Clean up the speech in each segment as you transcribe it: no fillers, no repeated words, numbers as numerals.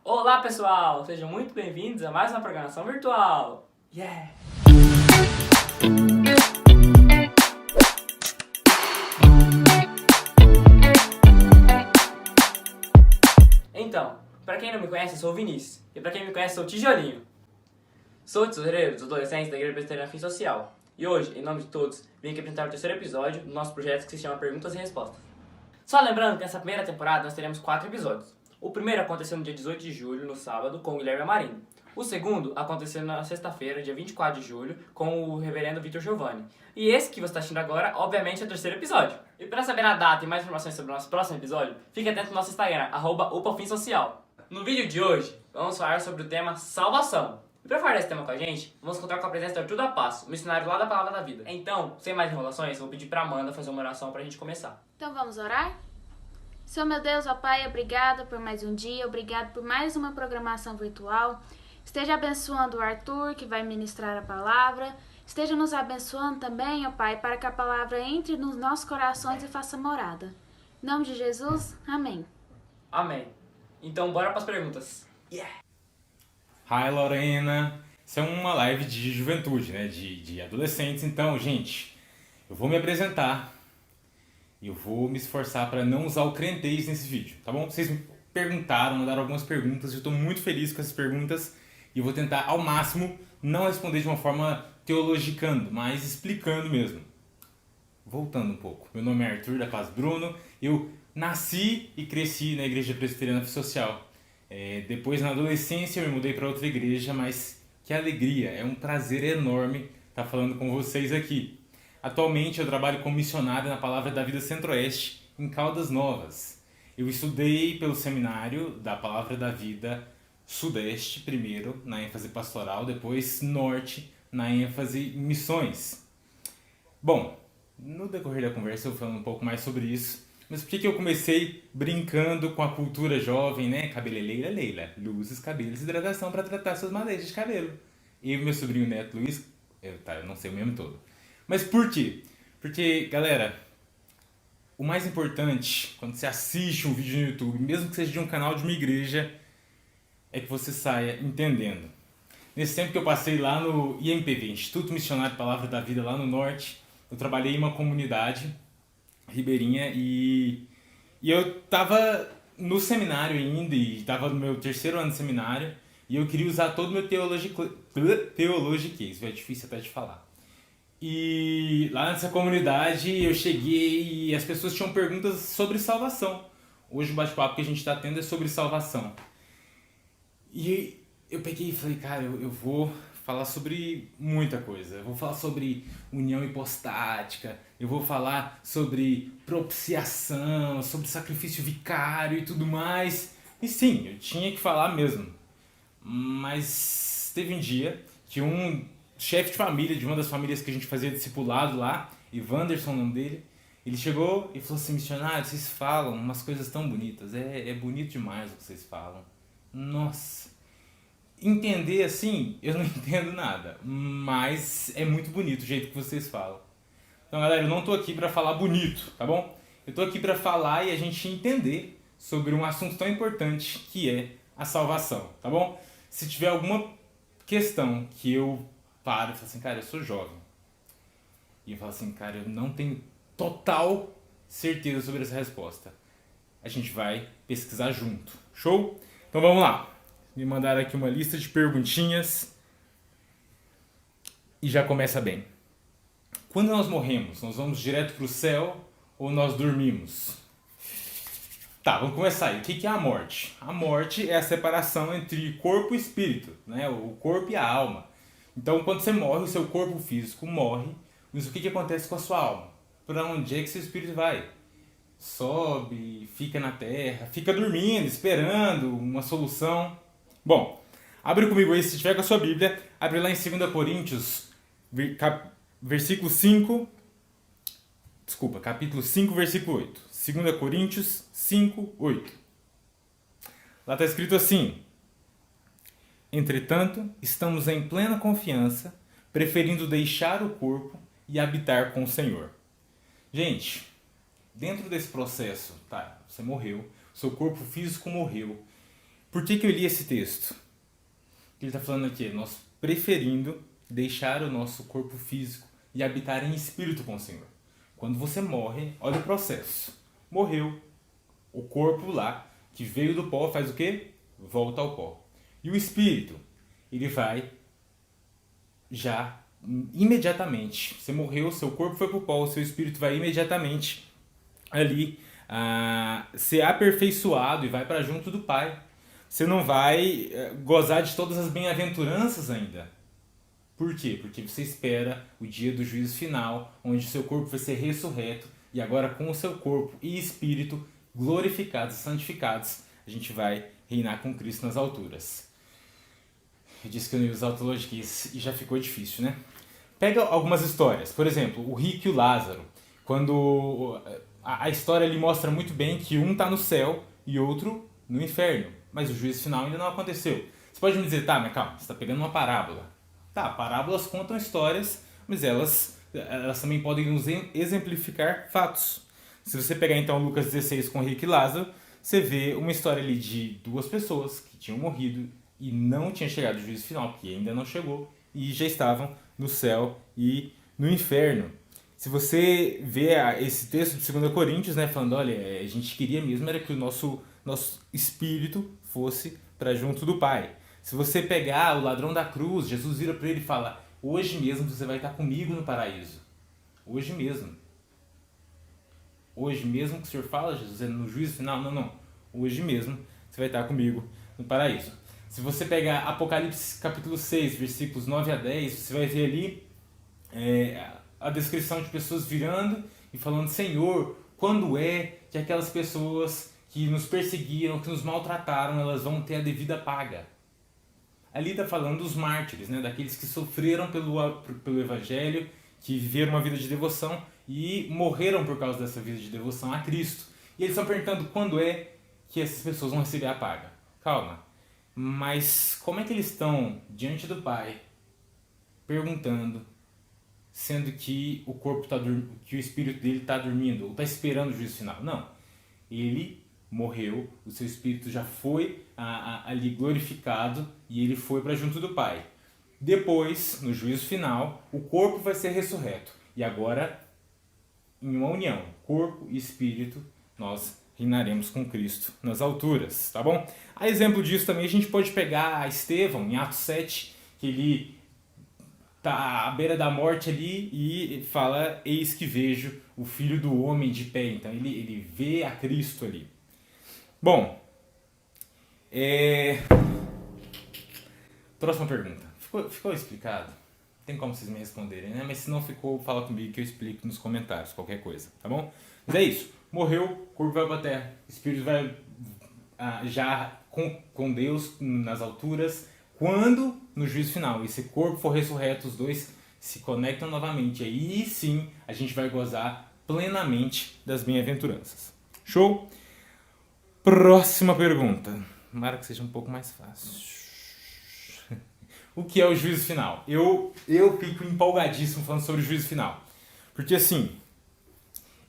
Olá pessoal, sejam muito bem-vindos a mais uma programação virtual. Yeah! Então, para quem não me conhece, eu sou o Vinícius. E para quem me conhece, eu sou o Tijolinho. Sou o tesoureiro dos adolescentes da Igreja Presbiteriana Fim Social. E hoje, em nome de todos, vim aqui apresentar o terceiro episódio do nosso projeto que se chama Perguntas e Respostas. Só lembrando que nessa primeira temporada nós teremos 4 episódios. O primeiro aconteceu no dia 18 de julho, no sábado, com o Guilherme Amarim. O segundo aconteceu na sexta-feira, dia 24 de julho, com o reverendo Vitor Giovanni. E esse que você está assistindo agora, obviamente, é o terceiro episódio. E para saber a data e mais informações sobre o nosso próximo episódio, fique atento no nosso Instagram, @upafimsocial. No vídeo de hoje, vamos falar sobre o tema salvação. E para falar desse tema com a gente, vamos contar com a presença do Arthur da Paz, um missionário lá da Palavra da Vida. Então, sem mais enrolações, vou pedir para Amanda fazer uma oração para a gente começar. Então vamos orar? Senhor meu Deus, ó Pai, obrigada por mais um dia, obrigado por mais uma programação virtual. Esteja abençoando o Arthur, que vai ministrar a palavra. Esteja nos abençoando também, ó Pai, para que a palavra entre nos nossos corações e faça morada. Em nome de Jesus, amém. Amém. Então, bora para as perguntas. Yeah! Hi Lorena, isso é uma live de juventude, né? De adolescentes. Então, gente, eu vou me apresentar e eu vou me esforçar para não usar o crentez nesse vídeo, tá bom? Vocês me perguntaram, mandaram algumas perguntas, eu estou muito feliz com essas perguntas e eu vou tentar ao máximo não responder de uma forma teologicando, mas explicando mesmo. Voltando um pouco, meu nome é Arthur da Paz Bruno, eu nasci e cresci na Igreja Presbiteriana Fim Social. Depois, na adolescência, eu me mudei para outra igreja, mas que alegria, é um prazer enorme estar falando com vocês aqui. Atualmente, eu trabalho como missionário na Palavra da Vida Centro-Oeste, em Caldas Novas. Eu estudei pelo seminário da Palavra da Vida Sudeste, primeiro, na ênfase pastoral, depois Norte, na ênfase missões. Bom, no decorrer da conversa eu vou falando um pouco mais sobre isso. Mas por que eu comecei brincando com a cultura jovem, né? Cabeleleira Leila, luzes, cabelos, hidratação para tratar suas malezas de cabelo. Eu e meu sobrinho neto Luiz, eu não sei o mesmo todo. Mas por quê? Porque, galera, o mais importante quando você assiste um vídeo no YouTube, mesmo que seja de um canal de uma igreja, é que você saia entendendo. Nesse tempo que eu passei lá no IMPV, Instituto Missionário Palavra da Vida, lá no Norte, eu trabalhei em uma comunidade ribeirinha e eu tava no seminário ainda e tava no meu terceiro ano de seminário e eu queria usar todo o meu teologiquez, é difícil até de falar. E lá nessa comunidade eu cheguei e as pessoas tinham perguntas sobre salvação. Hoje o bate-papo que a gente está tendo é sobre salvação. E eu peguei e falei, cara, eu vou falar sobre muita coisa. Eu vou falar sobre união hipostática, eu vou falar sobre propiciação, sobre sacrifício vicário e tudo mais. E sim, eu tinha que falar mesmo. Mas teve um dia que um chefe de família, de uma das famílias que a gente fazia discipulado lá, Evanderson, o nome dele, ele chegou e falou assim, missionário, vocês falam umas coisas tão bonitas, é bonito demais o que vocês falam. Nossa, entender assim, eu não entendo nada, mas é muito bonito o jeito que vocês falam. Então, galera, eu não tô aqui pra falar bonito, tá bom? Eu tô aqui pra falar e a gente entender sobre um assunto tão importante que é a salvação, tá bom? Se tiver alguma questão que eu paro e falo assim, cara, eu sou jovem, e eu falo assim, cara, eu não tenho total certeza sobre essa resposta, a gente vai pesquisar junto, show? Então vamos lá. Me mandaram aqui uma lista de perguntinhas e já começa bem. Quando nós morremos, nós vamos direto para o céu ou nós dormimos? Tá, vamos começar aí. O que é a morte? A morte é a separação entre corpo e espírito, né? O corpo e a alma. Então, quando você morre, o seu corpo físico morre, mas o que acontece com a sua alma? Para onde é que seu espírito vai? Sobe, fica na terra, fica dormindo, esperando uma solução. Bom, abre comigo aí, se tiver com a sua Bíblia, abre lá em 2 Coríntios, versículo 5, capítulo 5, versículo 8. 2 Coríntios 5, 8. Lá está escrito assim: entretanto, estamos em plena confiança, preferindo deixar o corpo e habitar com o Senhor. Gente, dentro desse processo, tá, você morreu, seu corpo físico morreu, Por que eu li esse texto? Ele está falando aqui, nós preferindo deixar o nosso corpo físico e habitar em espírito com o Senhor. Quando você morre, olha o processo. Morreu, o corpo lá, que veio do pó, faz o quê? Volta ao pó. E o espírito, ele vai já imediatamente. Você morreu, seu corpo foi para o pó, o seu espírito vai imediatamente ali ser aperfeiçoado e vai para junto do Pai. Você não vai gozar de todas as bem-aventuranças ainda. Por quê? Porque você espera o dia do juízo final, onde o seu corpo vai ser ressurreto e agora com o seu corpo e espírito glorificados e santificados, a gente vai reinar com Cristo nas alturas. Eu disse que eu não ia usar autologias e já ficou difícil, né? Pega algumas histórias. Por exemplo, o rico e o Lázaro. Quando a história ali mostra muito bem que um está no céu e outro no inferno. Mas o juízo final ainda não aconteceu. Você pode me dizer, tá, mas calma, você está pegando uma parábola. Tá, parábolas contam histórias, mas elas também podem nos exemplificar fatos. Se você pegar então Lucas 16 com Rico e Lázaro, você vê uma história ali de duas pessoas que tinham morrido e não tinha chegado o juízo final, que ainda não chegou, e já estavam no céu e no inferno. Se você vê esse texto de 2 Coríntios, né, falando, olha, a gente queria mesmo era que o nosso espírito fosse para junto do Pai. Se você pegar o ladrão da cruz, Jesus vira para ele e fala, hoje mesmo você vai estar comigo no paraíso. Hoje mesmo. Hoje mesmo que o Senhor fala, Jesus, é no juízo final? Não. Hoje mesmo você vai estar comigo no paraíso. Se você pegar Apocalipse capítulo 6, versículos 9 a 10, você vai ver ali a descrição de pessoas virando e falando, Senhor, quando é que aquelas pessoas que nos perseguiram, que nos maltrataram, elas vão ter a devida paga? Ali está falando dos mártires, né? Daqueles que sofreram pelo Evangelho, que viveram uma vida de devoção e morreram por causa dessa vida de devoção a Cristo. E eles estão perguntando quando é que essas pessoas vão receber a paga. Calma, mas como é que eles estão diante do Pai, perguntando, sendo que o corpo que o espírito dele está dormindo, ou está esperando o juízo final? Não, ele morreu, o seu espírito já foi ali glorificado e ele foi para junto do Pai. Depois, no juízo final, o corpo vai ser ressurreto. E agora, em uma união, corpo e espírito, nós reinaremos com Cristo nas alturas, tá bom? A exemplo disso também a gente pode pegar Estevão, em Atos 7, que ele está à beira da morte ali e fala, eis que vejo o Filho do Homem de pé. Então ele vê a Cristo ali. Bom, próxima pergunta. Ficou explicado? Tem como vocês me responderem, né? Mas se não ficou, fala comigo que eu explico nos comentários, qualquer coisa, tá bom? Mas é isso. Morreu, corpo vai para a terra. Espírito vai já com Deus nas alturas. Quando, no juízo final, esse corpo for ressurreto, os dois se conectam novamente. Aí sim, a gente vai gozar plenamente das bem-aventuranças. Show? Próxima pergunta. Tomara que seja um pouco mais fácil. O que é o juízo final? Eu fico empolgadíssimo falando sobre o juízo final. Porque assim,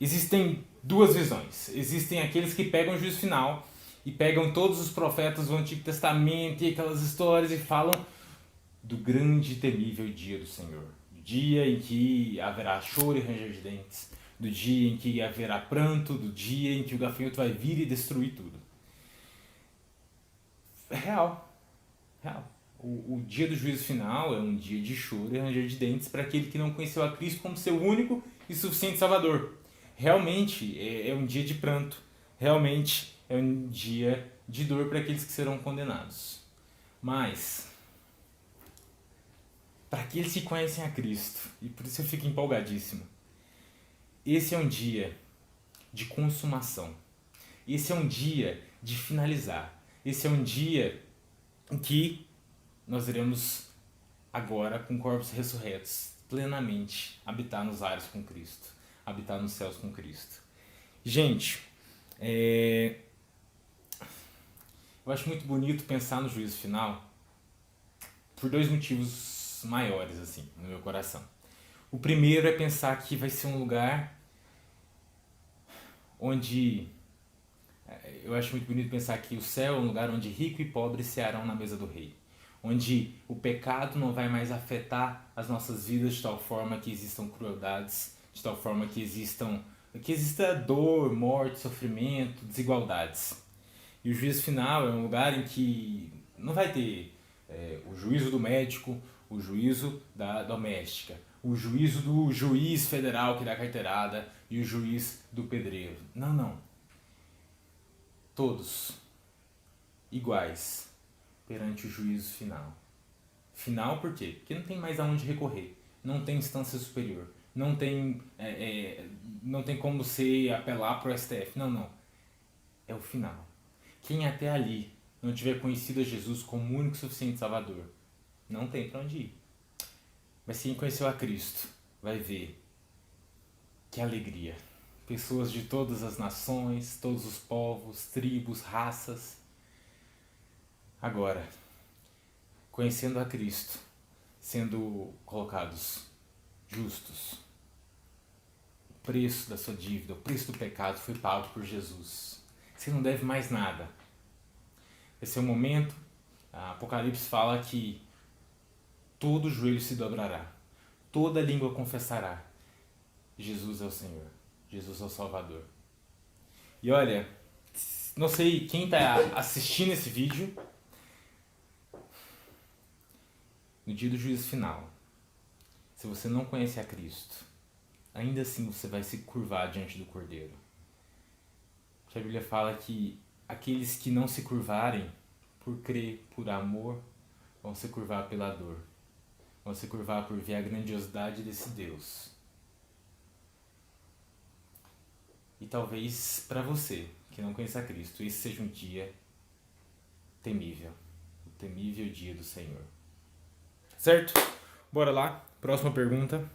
existem duas visões. Existem aqueles que pegam o juízo final e pegam todos os profetas do Antigo Testamento e aquelas histórias e falam do grande e temível dia do Senhor. Do dia em que haverá choro e ranger de dentes. Do dia em que haverá pranto. Do dia em que o gafanhoto vai vir e destruir tudo. É real. O dia do juízo final é um dia de choro e ranger de dentes para aquele que não conheceu a Cristo como seu único e suficiente Salvador. Realmente é um dia de pranto. Realmente é um dia de dor para aqueles que serão condenados. Mas, para aqueles que conhecem a Cristo, e por isso eu fico empolgadíssimo, esse é um dia de consumação. Esse é um dia de finalizar. Esse é um dia em que nós iremos agora, com corpos ressurretos, plenamente habitar nos ares com Cristo, habitar nos céus com Cristo. Gente, eu acho muito bonito pensar no juízo final por dois motivos maiores, assim, no meu coração. O primeiro é pensar que vai ser um lugar onde Eu acho muito bonito pensar que o céu é um lugar onde rico e pobre cearão na mesa do rei. Onde o pecado não vai mais afetar as nossas vidas de tal forma que existam crueldades, de tal forma que exista dor, morte, sofrimento, desigualdades. E o juízo final é um lugar em que não vai ter o juízo do médico, o juízo da doméstica, o juízo do juiz federal que dá carteirada e o juiz do pedreiro. Não, não. Todos iguais perante o juízo final. Final por quê? Porque não tem mais aonde recorrer. Não tem instância superior. Não tem como você apelar para o STF. Não, não. É o final. Quem até ali não tiver conhecido a Jesus como o único e suficiente Salvador, não tem para onde ir. Mas quem conheceu a Cristo vai ver que alegria. Pessoas de todas as nações, todos os povos, tribos, raças. Agora, conhecendo a Cristo, sendo colocados justos. O preço da sua dívida, o preço do pecado foi pago por Jesus. Você não deve mais nada. Esse é o momento, Apocalipse fala que todo joelho se dobrará, toda língua confessará. Jesus é o Senhor, Jesus é o Salvador. E olha, não sei quem está assistindo esse vídeo, no dia do juízo final, se você não conhece a Cristo, ainda assim você vai se curvar diante do Cordeiro. A Bíblia fala que aqueles que não se curvarem por crer, por amor, vão se curvar pela dor. Vão se curvar por ver a grandiosidade desse Deus. E talvez para você, que não conhece a Cristo, esse seja um dia temível. O temível dia do Senhor. Certo? Bora lá. Próxima pergunta.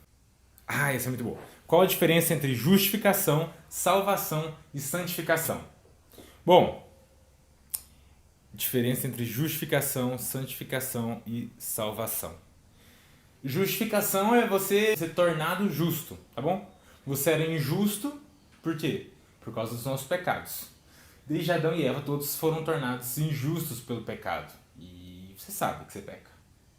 Essa é muito boa. Qual a diferença entre justificação, salvação e santificação? Bom, diferença entre justificação, santificação e salvação. Justificação é você ser tornado justo, tá bom? Você era injusto, por quê? Por causa dos nossos pecados. Desde Adão e Eva, todos foram tornados injustos pelo pecado. E você sabe que você peca.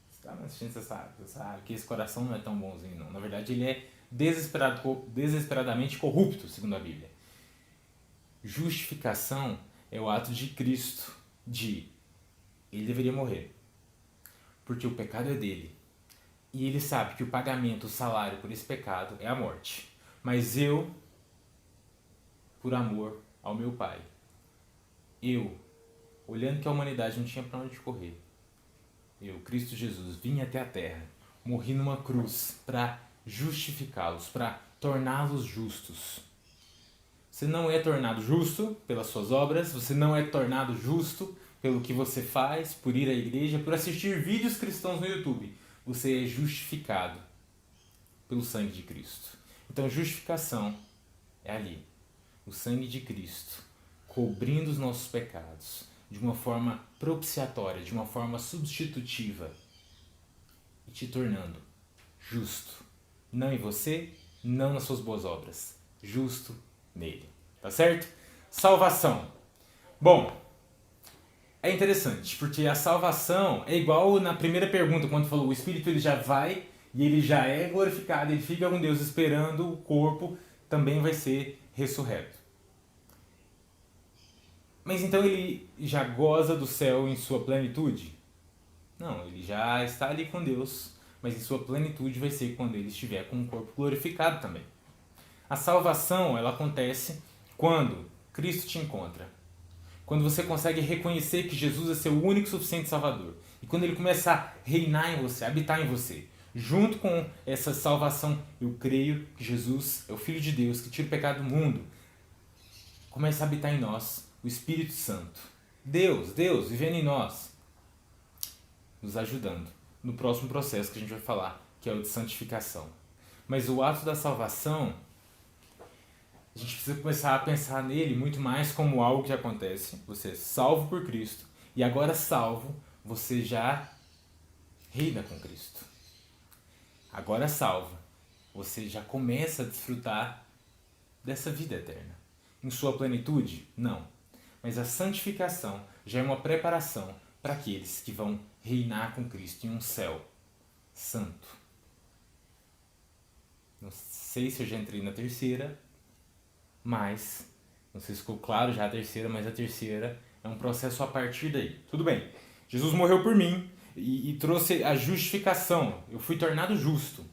Você está me assistindo, você sabe que esse coração não é tão bonzinho, não. Na verdade, ele é desesperadamente corrupto, segundo a Bíblia. Justificação é o ato de Cristo, ele deveria morrer, porque o pecado é dele. E ele sabe que o pagamento, o salário por esse pecado é a morte. Mas eu, por amor ao meu Pai, olhando que a humanidade não tinha para onde correr, Cristo Jesus, vim até a terra, morri numa cruz para justificá-los, para torná-los justos. Você não é tornado justo pelas suas obras, você não é tornado justo pelo que você faz, por ir à igreja, por assistir vídeos cristãos no YouTube. Você é justificado pelo sangue de Cristo. Então, justificação é ali, o sangue de Cristo, cobrindo os nossos pecados, de uma forma propiciatória, de uma forma substitutiva, e te tornando justo. Não em você, não nas suas boas obras. Justo nele. Tá certo? Salvação. Bom, é interessante, porque a salvação é igual na primeira pergunta, quando falou o Espírito ele já vai e ele já é glorificado, ele fica com Deus esperando, o corpo também vai ser ressurreto. Mas então ele já goza do céu em sua plenitude? Não, ele já está ali com Deus, mas em sua plenitude vai ser quando ele estiver com o corpo glorificado também. A salvação, ela acontece quando Cristo te encontra. Quando você consegue reconhecer que Jesus é seu único e suficiente Salvador. E quando ele começa a reinar em você, a habitar em você. Junto com essa salvação, eu creio que Jesus é o Filho de Deus que tira o pecado do mundo. Começa a habitar em nós o Espírito Santo. Deus vivendo em nós. Nos ajudando no próximo processo que a gente vai falar, que é o de santificação. Mas o ato da salvação, a gente precisa começar a pensar nele muito mais como algo que acontece. Você é salvo por Cristo e agora salvo, você já reina com Cristo. Agora salvo, você já começa a desfrutar dessa vida eterna. Em sua plenitude? Não. Mas a santificação já é uma preparação para aqueles que vão reinar com Cristo em um céu santo. Não sei se eu já entrei na terceira, mas não sei se ficou claro já a terceira, mas a terceira é um processo a partir daí. Tudo bem, Jesus morreu por mim e trouxe a justificação. Eu fui tornado justo.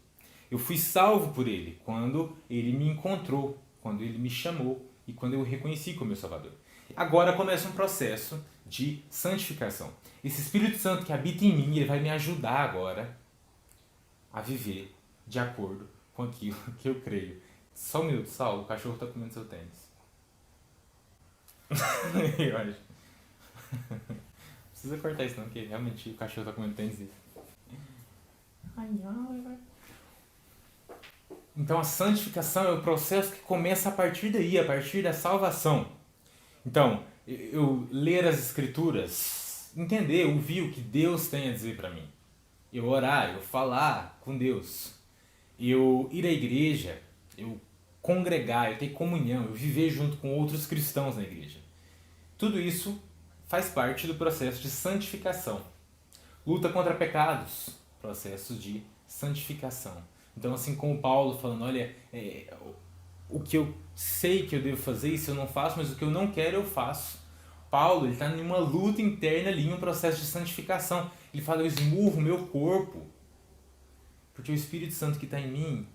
Eu fui salvo por Ele quando Ele me encontrou, quando Ele me chamou e quando eu o reconheci como meu Salvador. Agora começa um processo de santificação. Esse Espírito Santo que habita em mim, ele vai me ajudar agora a viver de acordo com aquilo que eu creio. Só um minuto, Saulo, o cachorro está comendo seu tênis. Eu acho. Não precisa cortar isso não, porque realmente o cachorro está comendo tênis. Então a santificação é o processo que começa a partir daí, a partir da salvação. Então, eu ler as escrituras, entender, ouvir o que Deus tem a dizer para mim. Eu orar, eu falar com Deus. Eu ir à igreja, eu congregar, eu ter comunhão, eu viver junto com outros cristãos na igreja. Tudo isso faz parte do processo de santificação. Luta contra pecados, processo de santificação. Então, assim como Paulo falando, olha, o que eu sei que eu devo fazer, isso eu não faço, mas o que eu não quero eu faço. Paulo está em uma luta interna ali, em um processo de santificação. Ele fala, eu esmurro o meu corpo, porque o Espírito Santo que está em mim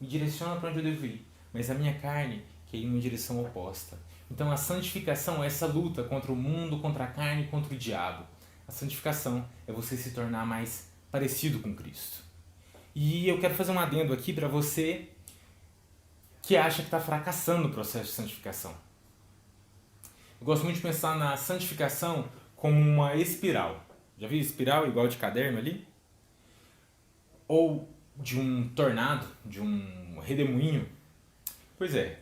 me direciona para onde eu devo ir, mas a minha carne quer ir em uma direção oposta. Então a santificação é essa luta contra o mundo, contra a carne, contra o diabo. A santificação é você se tornar mais parecido com Cristo. E eu quero fazer um adendo aqui para você que acha que está fracassando no processo de santificação. Eu gosto muito de pensar na santificação como uma espiral. Já viu espiral igual de caderno ali? Ou de um tornado, de um redemoinho. Pois é,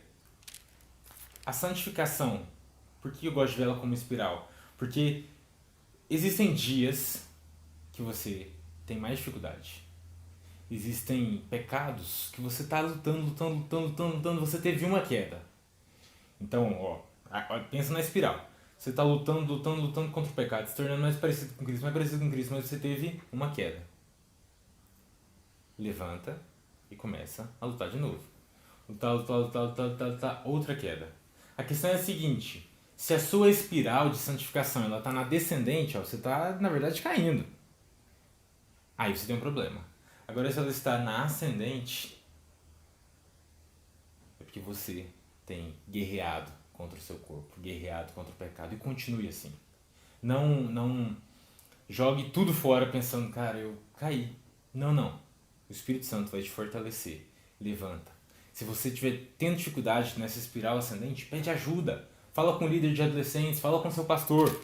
a santificação, por que eu gosto de ver ela como espiral? Porque existem dias que você tem mais dificuldade. Existem pecados que você está lutando, você teve uma queda. Então, pensa na espiral. Você está lutando contra o pecado, se tornando mais parecido com Cristo, mas você teve uma queda. Levanta e começa a lutar de novo. Lutar, outra queda. A questão é a seguinte, se a sua espiral de santificação ela está na descendente, você está, na verdade, caindo. Aí você tem um problema. Agora, se ela está na ascendente, é porque você tem guerreado contra o seu corpo, guerreado contra o pecado, e continue assim. Não jogue tudo fora pensando, cara, eu caí. Não. O Espírito Santo vai te fortalecer. Levanta. Se você estiver tendo dificuldade nessa espiral ascendente, pede ajuda. Fala com o líder de adolescentes, fala com seu pastor.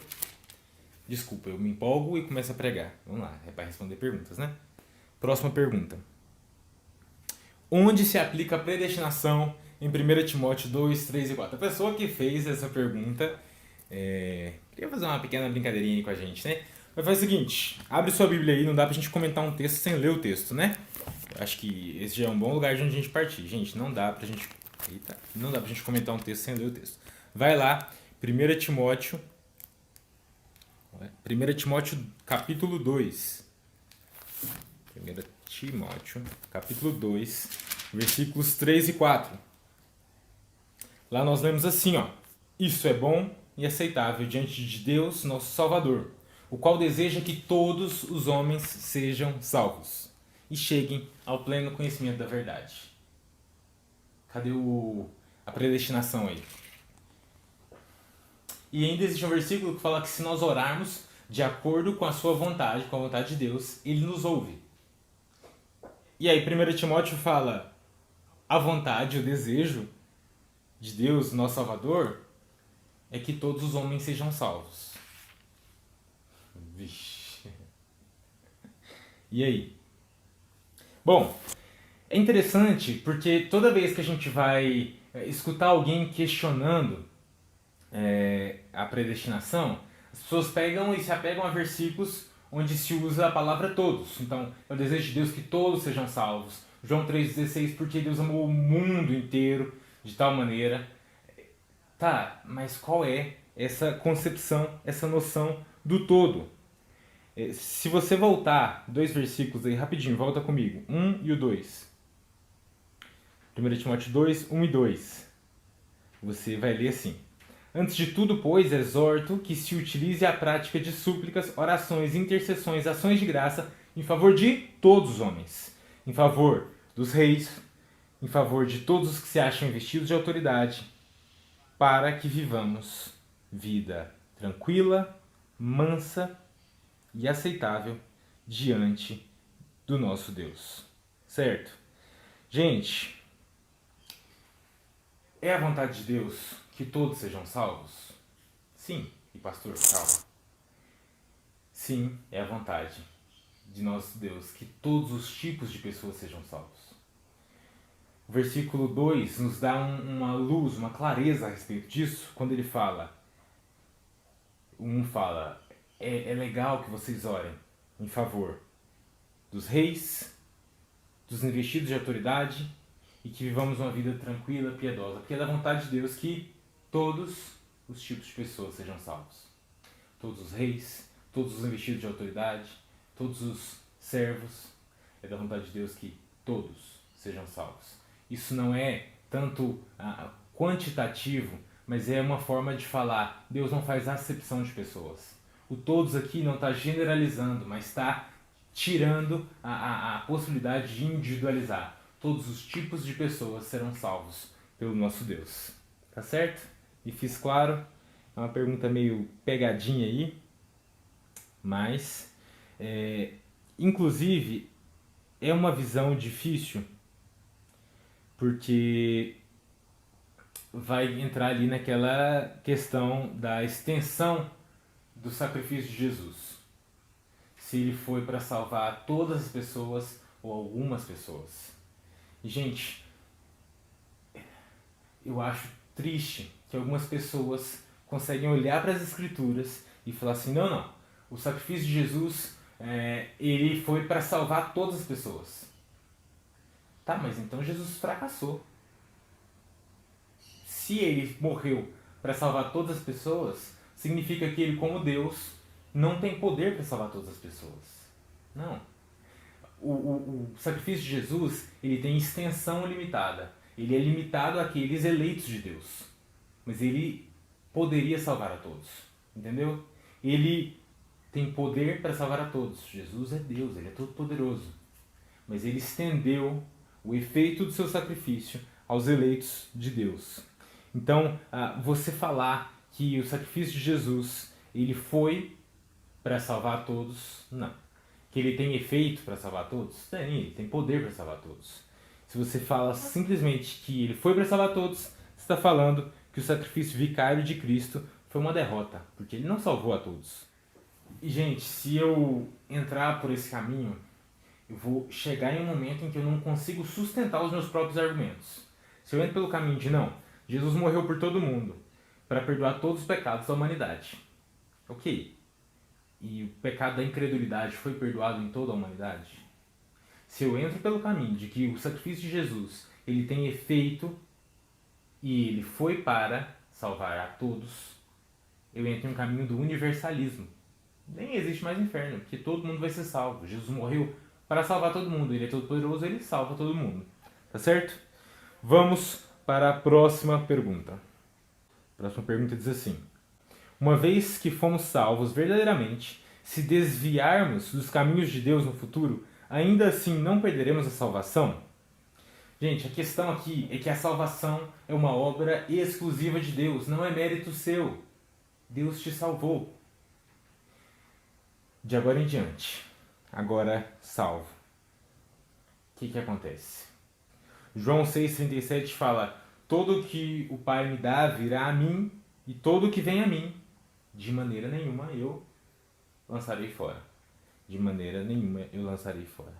Desculpa, eu me empolgo e começo a pregar. Vamos lá, é para responder perguntas, né? Próxima pergunta. Onde se aplica a predestinação em 1 Timóteo 2, 3 e 4? A pessoa que fez essa pergunta queria fazer uma pequena brincadeirinha aí com a gente, né? Vai fazer o seguinte, abre sua Bíblia aí, não dá pra gente comentar um texto sem ler o texto, né? Eu acho que esse já é um bom lugar de onde a gente partir. Gente, não dá pra gente comentar um texto sem ler o texto. Vai lá, 1 Timóteo capítulo 2. 1 Timóteo, capítulo 2, versículos 3 e 4. Lá nós lemos assim, ó. Isso é bom e aceitável diante de Deus, nosso Salvador, o qual deseja que todos os homens sejam salvos e cheguem ao pleno conhecimento da verdade. Cadê a predestinação aí? E ainda existe um versículo que fala que se nós orarmos de acordo com a sua vontade, com a vontade de Deus, Ele nos ouve. E aí 1 Timóteo fala a vontade, o desejo de Deus, nosso Salvador, é que todos os homens sejam salvos. Vixe. E aí? Bom, é interessante porque toda vez que a gente vai escutar alguém questionando a predestinação, as pessoas pegam e se apegam a versículos onde se usa a palavra todos. Então, é o desejo de Deus que todos sejam salvos. João 3,16, porque Deus amou o mundo inteiro de tal maneira. Tá, mas qual é essa concepção, essa noção do todo. Se você voltar 2 versículos aí rapidinho, volta comigo, 1 e o 2. 1 Timóteo 2, 1 e 2. Você vai ler assim: Antes de tudo, pois, exorto que se utilize a prática de súplicas, orações, intercessões, ações de graça em favor de todos os homens, em favor dos reis, em favor de todos os que se acham investidos de autoridade, para que vivamos vida tranquila, mansa e aceitável diante do nosso Deus. Certo? Gente, é a vontade de Deus que todos sejam salvos? Sim. E pastor, calma. Sim, é a vontade de nosso Deus que todos os tipos de pessoas sejam salvos. O versículo 2 nos dá uma luz, uma clareza a respeito disso, quando ele fala, é legal que vocês orem em favor dos reis, dos investidos de autoridade e que vivamos uma vida tranquila, piedosa, porque é da vontade de Deus que todos os tipos de pessoas sejam salvos. Todos os reis, todos os investidos de autoridade, todos os servos, é da vontade de Deus que todos sejam salvos. Isso não é tanto quantitativo, mas é uma forma de falar. Deus não faz acepção de pessoas. O todos aqui não está generalizando, mas está tirando a possibilidade de individualizar. Todos os tipos de pessoas serão salvos pelo nosso Deus. Tá certo? E fiz claro. É uma pergunta meio pegadinha aí. Mas, inclusive, é uma visão difícil, porque vai entrar ali naquela questão da extensão do sacrifício de Jesus. Se ele foi para salvar todas as pessoas ou algumas pessoas. E, gente, eu acho triste que algumas pessoas conseguem olhar para as Escrituras e falar assim, não, o sacrifício de Jesus, ele foi para salvar todas as pessoas. Tá, mas então Jesus fracassou. Se ele morreu para salvar todas as pessoas, significa que ele, como Deus, não tem poder para salvar todas as pessoas. Não. O sacrifício de Jesus, ele tem extensão limitada. Ele é limitado àqueles eleitos de Deus. Mas ele poderia salvar a todos. Entendeu? Ele tem poder para salvar a todos. Jesus é Deus, ele é todo poderoso. Mas ele estendeu o efeito do seu sacrifício aos eleitos de Deus. Então, você falar que o sacrifício de Jesus, ele foi para salvar todos, não. Que ele tem efeito para salvar todos? Tem, ele tem poder para salvar todos. Se você fala simplesmente que ele foi para salvar todos, você está falando que o sacrifício vicário de Cristo foi uma derrota, porque ele não salvou a todos. E, gente, se eu entrar por esse caminho, eu vou chegar em um momento em que eu não consigo sustentar os meus próprios argumentos. Se eu entro pelo caminho de não, Jesus morreu por todo mundo, para perdoar todos os pecados da humanidade. Ok. E o pecado da incredulidade foi perdoado em toda a humanidade? Se eu entro pelo caminho de que o sacrifício de Jesus, ele tem efeito e ele foi para salvar a todos, eu entro em um caminho do universalismo. Nem existe mais inferno, porque todo mundo vai ser salvo. Jesus morreu para salvar todo mundo. Ele é todo poderoso, ele salva todo mundo. Tá certo? Vamos para a próxima pergunta. A próxima pergunta diz assim: uma vez que fomos salvos verdadeiramente, se desviarmos dos caminhos de Deus no futuro, ainda assim não perderemos a salvação? Gente, a questão aqui é que a salvação é uma obra exclusiva de Deus, não é mérito seu. Deus te salvou. De agora em diante, agora salvo. O que acontece? João 6,37 fala: todo que o Pai me dá virá a mim, e todo que vem a mim, de maneira nenhuma eu lançarei fora. De maneira nenhuma eu lançarei fora.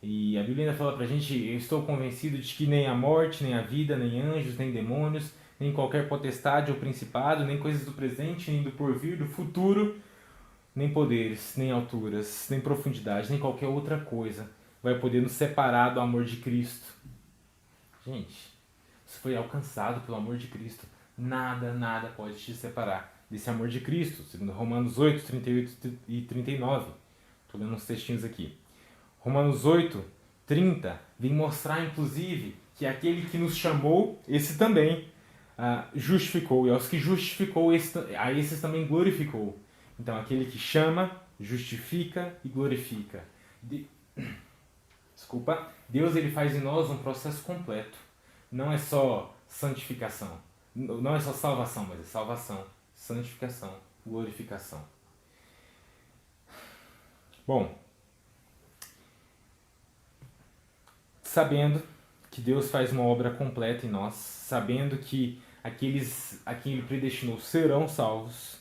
E a Bíblia ainda fala pra gente: eu estou convencido de que nem a morte, nem a vida, nem anjos, nem demônios, nem qualquer potestade ou principado, nem coisas do presente, nem do porvir, do futuro, nem poderes, nem alturas, nem profundidade, nem qualquer outra coisa vai poder nos separar do amor de Cristo. Gente, você foi alcançado pelo amor de Cristo. nada pode te separar desse amor de Cristo, segundo Romanos 8, 38 e 39. Estou lendo uns textinhos aqui. Romanos 8, 30 vem mostrar, inclusive, que aquele que nos chamou, esse também justificou. E aos que justificou, a esses também glorificou. Então, aquele que chama, justifica e glorifica. Deus ele faz em nós um processo completo. Não é só santificação. Não é só salvação, mas é salvação, santificação, glorificação. Bom, sabendo que Deus faz uma obra completa em nós, sabendo que aqueles a quem Ele predestinou serão salvos,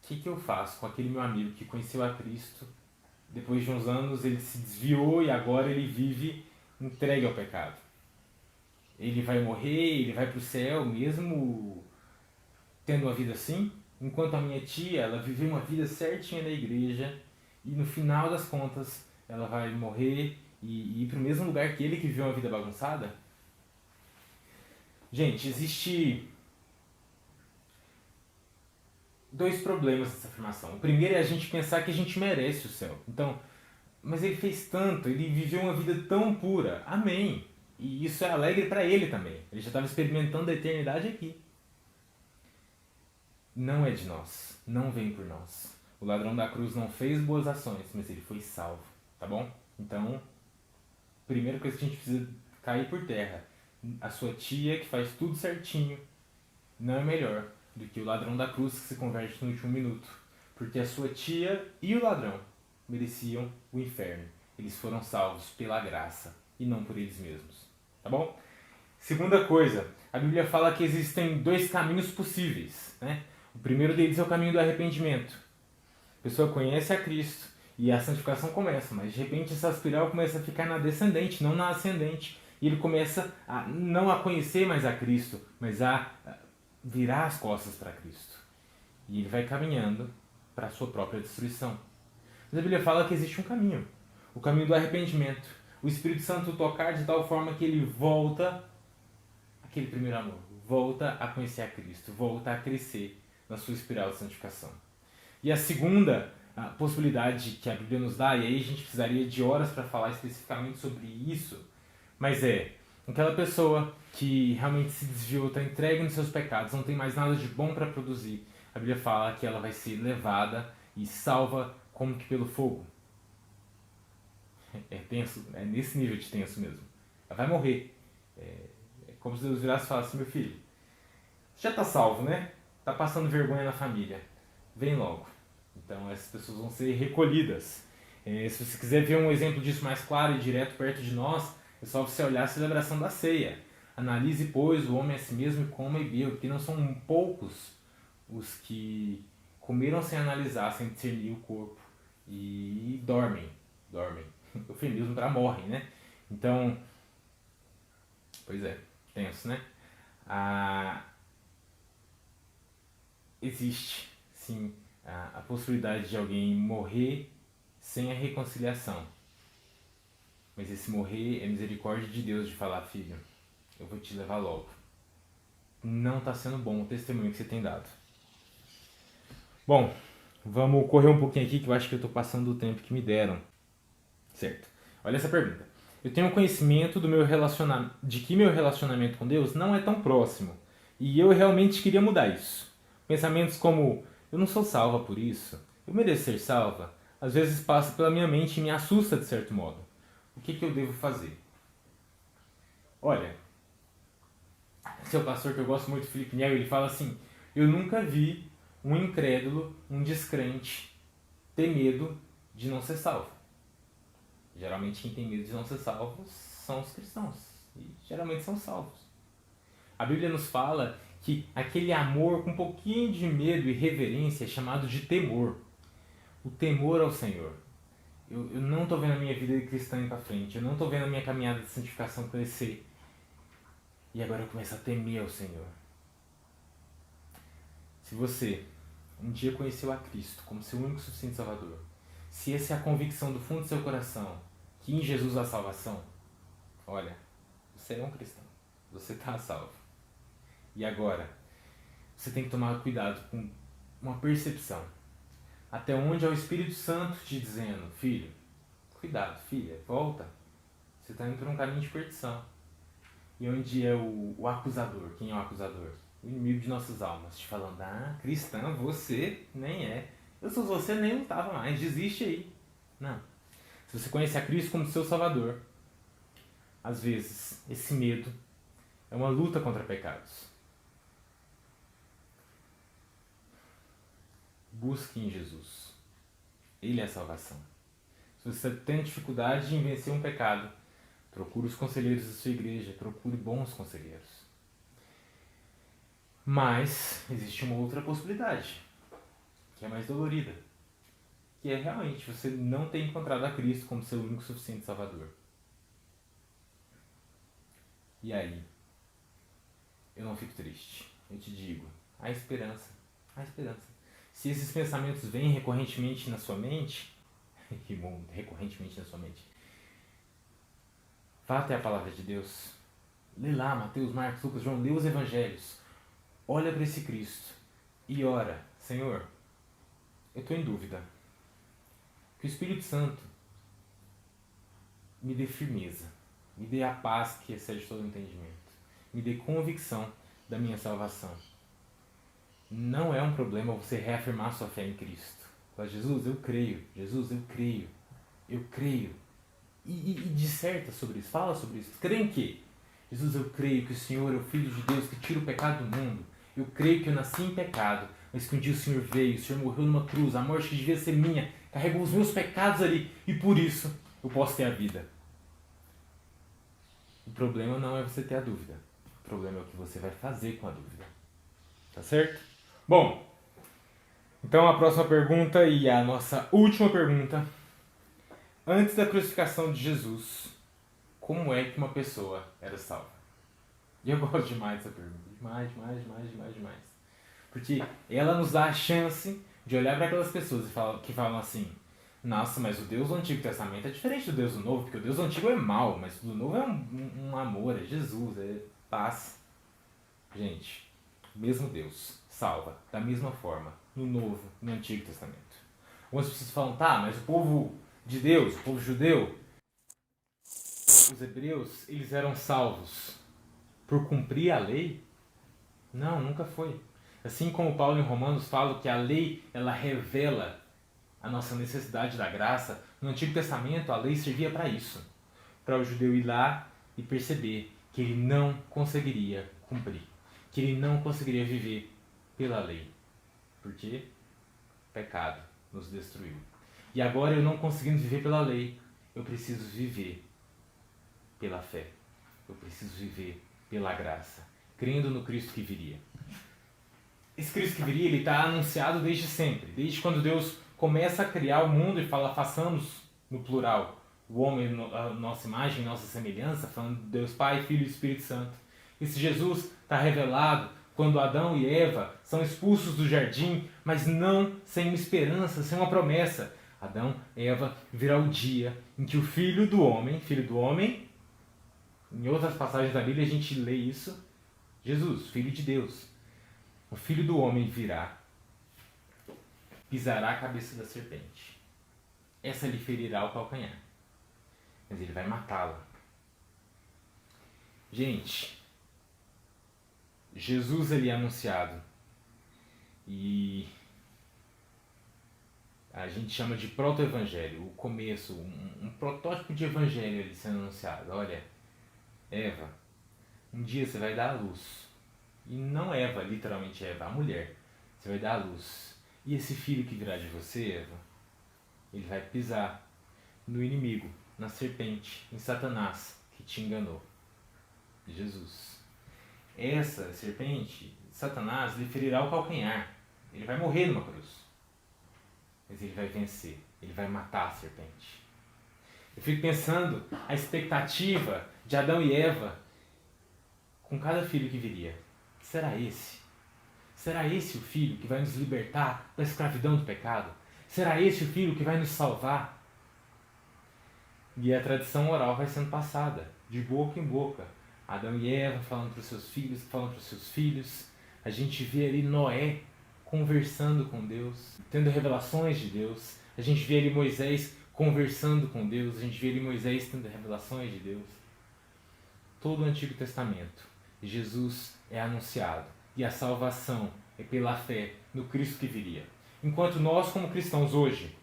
o que eu faço com aquele meu amigo que conheceu a Cristo, depois de uns anos ele se desviou e agora ele vive entregue ao pecado? Ele vai morrer, ele vai para o céu mesmo tendo uma vida assim? Enquanto a minha tia, ela viveu uma vida certinha na igreja e no final das contas ela vai morrer e ir para o mesmo lugar que ele que viveu uma vida bagunçada? Gente, existe dois problemas nessa afirmação. O primeiro é a gente pensar que a gente merece o céu. Então, mas ele fez tanto, ele viveu uma vida tão pura. Amém. E isso é alegre para ele também. Ele já estava experimentando a eternidade aqui. Não é de nós. Não vem por nós. O ladrão da cruz não fez boas ações, mas ele foi salvo. Tá bom? Então, primeira coisa que a gente precisa cair por terra. A sua tia, que faz tudo certinho, não é melhor do que o ladrão da cruz que se converte no último minuto. Porque a sua tia e o ladrão mereciam o inferno. Eles foram salvos pela graça e não por eles mesmos. Tá bom? Segunda coisa, a Bíblia fala que existem dois caminhos possíveis, né? O primeiro deles é o caminho do arrependimento. A pessoa conhece a Cristo e a santificação começa, mas de repente essa espiral começa a ficar na descendente, não na ascendente. E ele começa não a conhecer mais a Cristo, mas a virar as costas para Cristo. E ele vai caminhando para a sua própria destruição. Mas a Bíblia fala que existe um caminho. O caminho do arrependimento. O Espírito Santo tocar de tal forma que ele volta àquele primeiro amor. Volta a conhecer a Cristo. Volta a crescer na sua espiral de santificação. E a segunda possibilidade que a Bíblia nos dá, e aí a gente precisaria de horas para falar especificamente sobre isso, mas é aquela pessoa que realmente se desviou, está entregue nos seus pecados, não tem mais nada de bom para produzir. A Bíblia fala que ela vai ser levada e salva como que pelo fogo. É tenso, é nesse nível de tenso mesmo. Ela vai morrer. É como se Deus virasse e falasse: meu filho, já está salvo, né? Está passando vergonha na família. Vem logo. Então essas pessoas vão ser recolhidas. Se você quiser ver um exemplo disso mais claro e direto perto de nós, é só você olhar a celebração da ceia. Analise, pois, o homem a si mesmo e coma e beba, porque não são poucos os que comeram sem analisar, sem discernir o corpo e dormem. Eufemismo para morrem, né? Então, pois é, tenso, né? Existe, sim, a possibilidade de alguém morrer sem a reconciliação. Mas esse morrer é misericórdia de Deus de falar: filho, eu vou te levar logo. Não está sendo bom o testemunho que você tem dado. Bom, vamos correr um pouquinho aqui que eu acho que eu estou passando do tempo que me deram. Certo. Olha essa pergunta. Eu tenho conhecimento de que meu relacionamento com Deus não é tão próximo. E eu realmente queria mudar isso. Pensamentos como: eu não sou salva por isso, eu mereço ser salva, às vezes passa pela minha mente e me assusta de certo modo. O que eu devo fazer? Olha, seu pastor, que eu gosto muito, Felipe Niel, ele fala assim: eu nunca vi um incrédulo, um descrente, ter medo de não ser salvo. Geralmente quem tem medo de não ser salvo são os cristãos. E geralmente são salvos. A Bíblia nos fala que aquele amor com um pouquinho de medo e reverência é chamado de temor. O temor ao Senhor. Eu não estou vendo a minha vida de cristã ir para frente. Eu não estou vendo a minha caminhada de santificação crescer. E agora eu começo a temer ao Senhor. Se você um dia conheceu a Cristo como seu único e suficiente Salvador, se essa é a convicção do fundo do seu coração, que em Jesus há salvação, olha, você é um cristão. você está salvo. E agora, você tem que tomar cuidado com uma percepção. Até onde é o Espírito Santo te dizendo, filho, cuidado, filha, volta. Você está indo por um caminho de perdição. E onde é o acusador? Quem é o acusador? O inimigo de nossas almas, te falando, cristã, você nem é. Eu sou você, nem lutava mais, desiste aí. Não. Se você conhece a Cristo como seu Salvador, às vezes, esse medo é uma luta contra pecados. Busque em Jesus. Ele é a salvação. Se você tem dificuldade em vencer um pecado, procure os conselheiros da sua igreja, procure bons conselheiros. Mas existe uma outra possibilidade, que é mais dolorida, que é realmente você não ter encontrado a Cristo como seu único e suficiente Salvador. E aí, eu não fico triste, eu te digo, há esperança, há esperança. Se esses pensamentos vêm recorrentemente na sua mente, vá até a palavra de Deus, lê lá Mateus, Marcos, Lucas, João, lê os evangelhos, olha para esse Cristo e ora, Senhor, eu estou em dúvida, que o Espírito Santo me dê firmeza, me dê a paz que excede todo entendimento, me dê convicção da minha salvação. Não é um problema você reafirmar sua fé em Cristo. Fala, Jesus, eu creio. Jesus, eu creio. Eu creio. E disserta sobre isso. Fala sobre isso. Crê em quê? Jesus, eu creio que o Senhor é o Filho de Deus que tira o pecado do mundo. Eu creio que eu nasci em pecado, mas que um dia o Senhor veio, o Senhor morreu numa cruz, a morte que devia ser minha, carregou os meus pecados ali, e por isso eu posso ter a vida. O problema não é você ter a dúvida. O problema é o que você vai fazer com a dúvida. Tá certo? Bom, então a próxima pergunta e a nossa última pergunta. Antes da crucificação de Jesus, como é que uma pessoa era salva? E eu gosto demais dessa pergunta. Demais. Porque ela nos dá a chance de olhar para aquelas pessoas que falam assim, nossa, mas o Deus do Antigo Testamento é diferente do Deus do Novo, porque o Deus do Antigo é mau, mas o do Novo é um amor, é Jesus, é paz. Gente, o mesmo Deus salva da mesma forma no Novo e no Antigo Testamento. Algumas pessoas falam, mas o povo de Deus, o povo judeu, os hebreus, eles eram salvos por cumprir a lei? Não, nunca foi. Assim como Paulo em Romanos fala que a lei, ela revela a nossa necessidade da graça, no Antigo Testamento a lei servia para isso. Para o judeu ir lá e perceber que ele não conseguiria cumprir. Que ele não conseguiria viver pela lei. Porque pecado nos destruiu. E agora eu não conseguindo viver pela lei, eu preciso viver pela fé. Eu preciso viver pela graça, crendo no Cristo que viria. Esse Cristo que viria, ele está anunciado desde sempre. Desde quando Deus começa a criar o mundo e fala, façamos no plural, o homem a nossa imagem, nossa semelhança, falando de Deus Pai, Filho e Espírito Santo. Esse Jesus está revelado quando Adão e Eva são expulsos do jardim, mas não sem uma esperança, sem uma promessa. Adão e Eva virá o dia em que o filho do homem, em outras passagens da Bíblia a gente lê isso, Jesus, Filho de Deus. O Filho do Homem virá, pisará a cabeça da serpente. Essa lhe ferirá o calcanhar, mas ele vai matá-la. Gente, Jesus ele é anunciado e a gente chama de proto-evangelho, o começo, um protótipo de evangelho ele sendo anunciado. Olha, Eva, um dia você vai dar à luz. E não Eva, literalmente Eva, a mulher. Você vai dar à luz. E esse filho que virá de você, Eva, ele vai pisar no inimigo, na serpente, em Satanás, que te enganou. Jesus. Essa serpente, Satanás, lhe ferirá o calcanhar. Ele vai morrer numa cruz. Mas ele vai vencer. Ele vai matar a serpente. Eu fico pensando a expectativa de Adão e Eva com cada filho que viria. Será esse? Será esse o filho que vai nos libertar da escravidão do pecado? Será esse o filho que vai nos salvar? E a tradição oral vai sendo passada, de boca em boca, Adão e Eva falando para os seus filhos, que falam para os seus filhos. A gente vê ali Noé conversando com Deus, tendo revelações de Deus. A gente vê ali Moisés conversando com Deus. A gente vê ali Moisés tendo revelações de Deus. Todo o Antigo Testamento, Jesus é anunciado. E a salvação é pela fé no Cristo que viria. Enquanto nós, como cristãos hoje,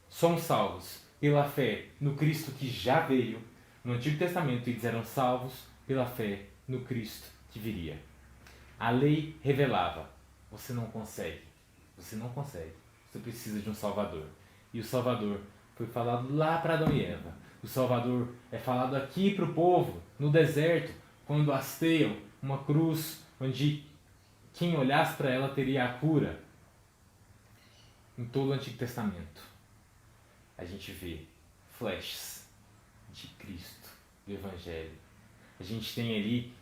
somos salvos pela fé no Cristo que já veio, no Antigo Testamento eles eram salvos pela fé no Cristo que viria. A lei revelava: você não consegue, você precisa de um Salvador. E o Salvador foi falado lá para Adão e Eva. O Salvador é falado aqui para o povo, no deserto, quando hasteiam uma cruz onde quem olhasse para ela teria a cura. Em todo o Antigo Testamento, a gente vê flashes de Cristo, do Evangelho. A gente tem ali,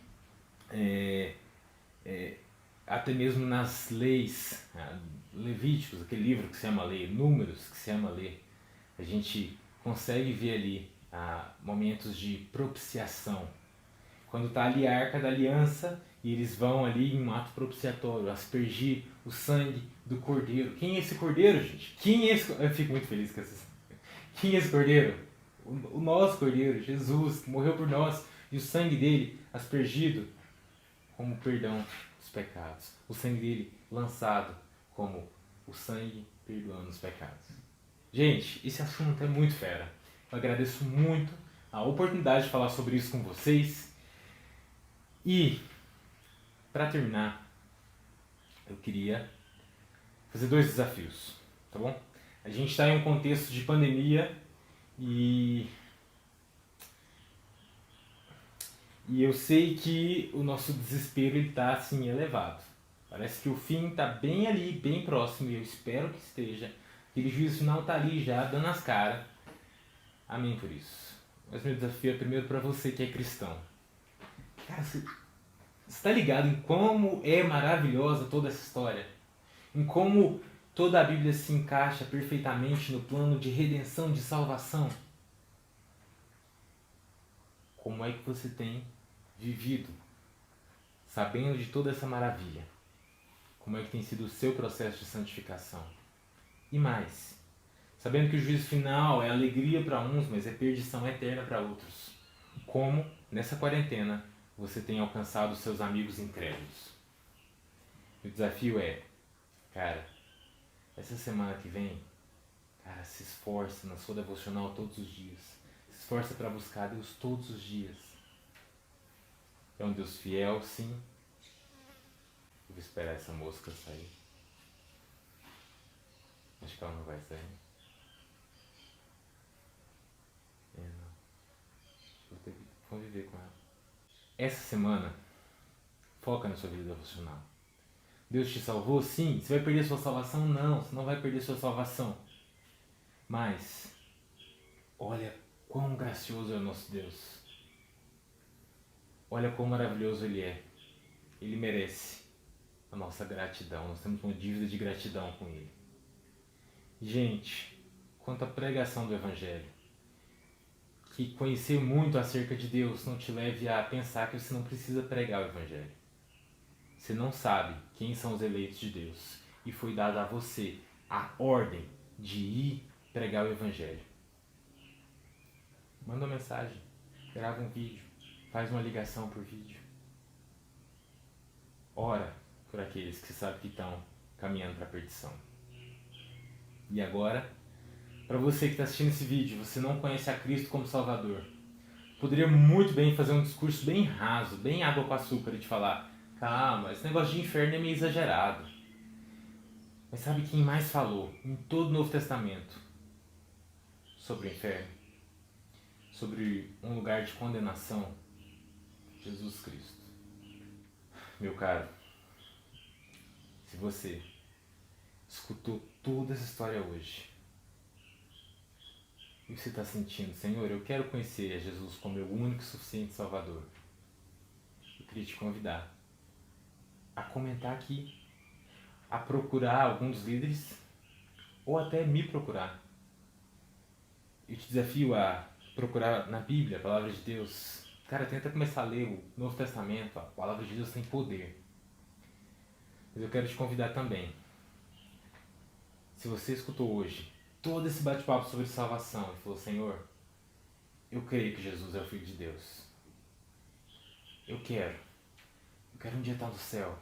até mesmo nas leis, Levíticos, aquele livro que se chama Lei, Números que se chama Lei, a gente consegue ver ali momentos de propiciação. Quando está ali a Arca da Aliança e eles vão ali em um ato propiciatório, aspergir o sangue do Cordeiro. Quem é esse Cordeiro, gente? Eu fico muito feliz com essa. Quem é esse Cordeiro? O nosso Cordeiro, Jesus, que morreu por nós, e o sangue dele aspergido como perdão dos pecados. O sangue dele lançado como o sangue perdoando os pecados. Gente, esse assunto é muito fera. Eu agradeço muito a oportunidade de falar sobre isso com vocês. E, para terminar, eu queria fazer 2 desafios, tá bom? A gente está em um contexto de pandemia e eu sei que o nosso desespero está assim elevado. Parece que o fim está bem ali, bem próximo, e eu espero que esteja. Aquele juízo final está ali já, dando as caras. Amém por isso. Mas meu desafio é primeiro para você que é cristão. Cara, você está ligado em como é maravilhosa toda essa história? Em como toda a Bíblia se encaixa perfeitamente no plano de redenção, de salvação? Como é que você tem vivido, sabendo de toda essa maravilha? Como é que tem sido o seu processo de santificação? E mais, sabendo que o juízo final é alegria para uns, mas é perdição eterna para outros. Como, nessa quarentena, você tem alcançado os seus amigos incrédulos? O desafio é, cara, essa semana que vem, cara, se esforça na sua devocional todos os dias. Se esforça para buscar Deus todos os dias. É um Deus fiel, sim. Eu vou esperar essa mosca sair. Acho que ela não vai sair. Não. Vou ter que conviver com ela. Essa semana, foca na sua vida devocional. Deus te salvou? Sim. Você vai perder sua salvação? Não. Você não vai perder sua salvação. Mas, olha quão gracioso é o nosso Deus. Olha quão maravilhoso Ele é. Ele merece a nossa gratidão. Nós temos uma dívida de gratidão com Ele. Gente, quanto à pregação do Evangelho, que conhecer muito acerca de Deus não te leve a pensar que você não precisa pregar o Evangelho. Você não sabe quem são os eleitos de Deus e foi dada a você a ordem de ir pregar o Evangelho. Manda uma mensagem, grava um vídeo, faz uma ligação por vídeo. Ora por aqueles que sabem que estão caminhando para a perdição. E agora, para você que está assistindo esse vídeo, você não conhece a Cristo como Salvador, poderia muito bem fazer um discurso bem raso, bem água com açúcar e te falar: calma, esse negócio de inferno é meio exagerado. Mas sabe quem mais falou em todo o Novo Testamento sobre o inferno? Sobre um lugar de condenação? Jesus Cristo. Meu caro, se você escutou toda essa história hoje e você está sentindo: Senhor, eu quero conhecer a Jesus como meu único e suficiente Salvador, eu queria te convidar a comentar aqui, a procurar algum dos líderes ou até me procurar. Eu te desafio a procurar na Bíblia, a Palavra de Deus, Cara, tenta começar a ler o Novo Testamento, a palavra de Deus tem poder. Mas eu quero te convidar também. Se você escutou hoje todo esse bate-papo sobre salvação e falou, Senhor, eu creio que Jesus é o Filho de Deus. Eu quero um dia estar no céu.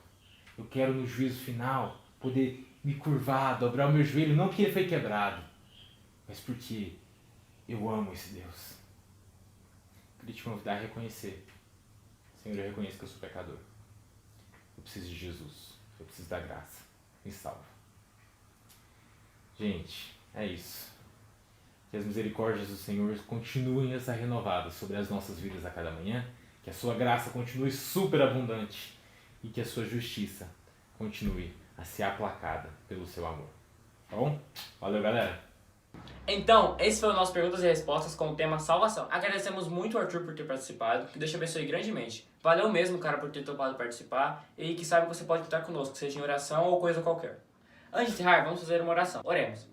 Eu quero no juízo final poder me curvar, dobrar o meu joelho, não porque ele foi quebrado, mas porque eu amo esse Deus. Eu queria te convidar a reconhecer. Senhor, eu reconheço que eu sou pecador. Eu preciso de Jesus. Eu preciso da graça. Me salva. Gente, é isso. Que as misericórdias do Senhor continuem a ser renovadas sobre as nossas vidas a cada manhã. Que a sua graça continue superabundante. E que a sua justiça continue a ser aplacada pelo seu amor. Tá bom? Valeu, galera! Então, esse foi o nosso Perguntas e Respostas com o tema Salvação. Agradecemos muito o Arthur por ter participado, que Deus te abençoe grandemente. Valeu mesmo, cara, por ter topado participar, e que sabe que você pode contar conosco, seja em oração ou coisa qualquer. Antes de encerrar, vamos fazer uma oração. Oremos.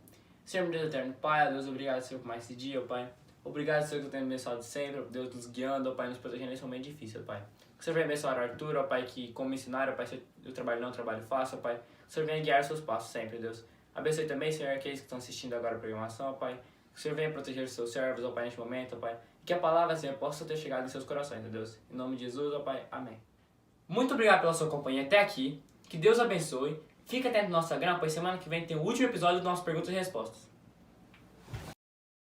Senhor, Deus eterno, Pai, Deus, obrigado, Senhor, por mais esse dia, Pai. Obrigado, Senhor, que eu tenho abençoado sempre, Deus nos guiando, Pai, nos protegendo nesse momento difícil, Pai. Que o Senhor venha abençoar o Arthur, ó Pai, que como missionário, ó Pai, se eu trabalho não, trabalho faço, ó Pai. Que o Senhor venha guiar os seus passos sempre, Deus. Abençoe também, Senhor, aqueles que estão assistindo agora a programação, ó Pai. Que o Senhor venha proteger os seus servos, ó Pai, neste momento, ó Pai. E que a palavra, Senhor, possa ter chegado em seus corações, ó Deus. Em nome de Jesus, ó Pai. Amém. Muito obrigado pela sua companhia até aqui. Que Deus abençoe. Fica atento no nosso Instagram, pois semana que vem tem o último episódio do nosso Perguntas e Respostas.